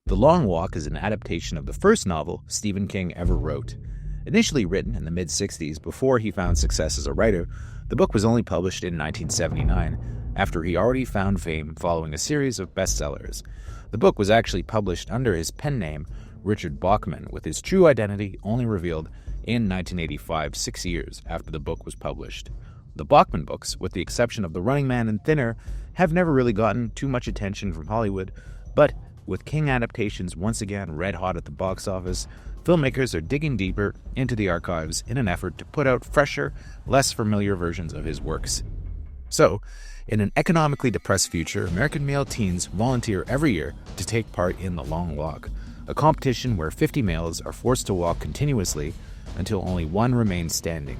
The Long Walk is an adaptation of the first novel Stephen King ever wrote. Initially written in the mid-60s before he found success as a writer, the book was only published in 1979, after he already found fame following a series of bestsellers. The book was actually published under his pen name, Richard Bachman, with his true identity only revealed in 1985, 6 years after the book was published. The Bachman books, with the exception of The Running Man and Thinner, have never really gotten too much attention from Hollywood, but with King adaptations once again red hot at the box office, filmmakers are digging deeper into the archives in an effort to put out fresher, less familiar versions of his works. So, in an economically depressed future, American male teens volunteer every year to take part in the Long Walk, a competition where 50 males are forced to walk continuously until only one remains standing.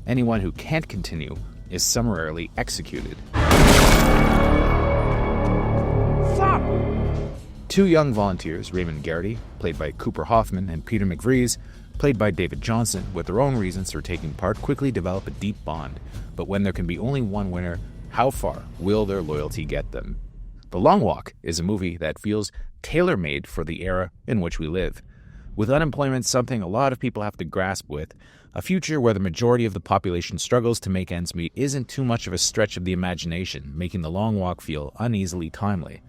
Anyone who can't continue is summarily executed. Stop! Two young volunteers, Raymond Garrity, played by Cooper Hoffman, and Peter McVries, played by David Johnson, with their own reasons for taking part, quickly develop a deep bond. But when there can be only one winner, how far will their loyalty get them? The Long Walk is a movie that feels tailor-made for the era in which we live. With unemployment something a lot of people have to grasp with, a future where the majority of the population struggles to make ends meet isn't too much of a stretch of the imagination, making The Long Walk feel uneasily timely.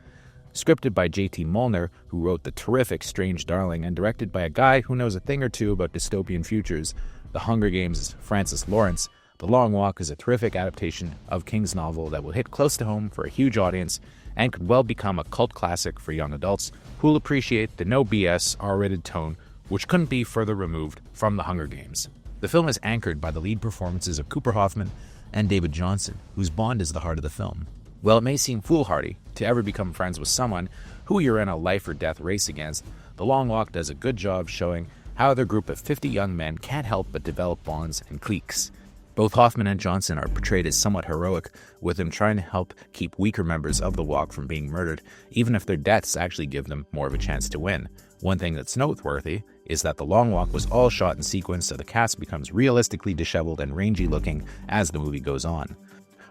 Scripted by J.T. Molnar, who wrote the terrific Strange Darling, and directed by a guy who knows a thing or two about dystopian futures, The Hunger Games' Francis Lawrence, The Long Walk is a terrific adaptation of King's novel that will hit close to home for a huge audience and could well become a cult classic for young adults who'll appreciate the no BS R-rated tone which couldn't be further removed from The Hunger Games. The film is anchored by the lead performances of Cooper Hoffman and David Johnson, whose bond is the heart of the film. While it may seem foolhardy to ever become friends with someone who you're in a life or death race against, The Long Walk does a good job showing how their group of 50 young men can't help but develop bonds and cliques. Both Hoffman and Johnson are portrayed as somewhat heroic, with them trying to help keep weaker members of the Walk from being murdered, even if their deaths actually give them more of a chance to win. One thing that's noteworthy is that The Long Walk was all shot in sequence, so the cast becomes realistically disheveled and rangy looking as the movie goes on.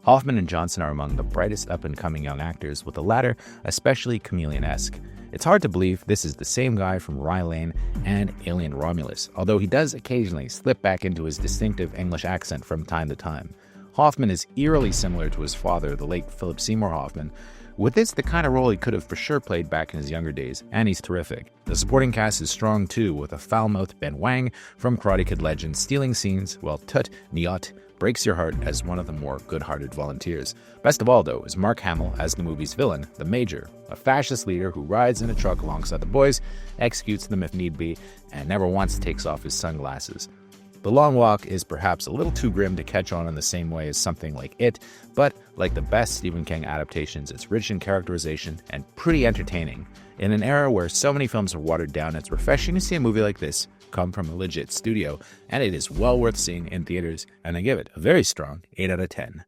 Hoffman and Johnson are among the brightest up-and-coming young actors, with the latter especially chameleon-esque. It's hard to believe this is the same guy from Rye Lane and Alien Romulus, although he does occasionally slip back into his distinctive English accent from time to time. Hoffman is eerily similar to his father, the late Philip Seymour Hoffman, with this the kind of role he could have for sure played back in his younger days, and he's terrific. The supporting cast is strong too, with a foul-mouthed Ben Wang from Karate Kid legend stealing scenes, while Tut Nyot breaks your heart as one of the more good-hearted volunteers. Best of all, though, is Mark Hamill as the movie's villain, the Major, a fascist leader who rides in a truck alongside the boys, executes them if need be, and never once takes off his sunglasses. The Long Walk is perhaps a little too grim to catch on in the same way as something like It, but like the best Stephen King adaptations, it's rich in characterization and pretty entertaining. In an era where so many films are watered down, it's refreshing to see a movie like this come from a legit studio, and it is well worth seeing in theaters, and I give it a very strong 8 out of 10.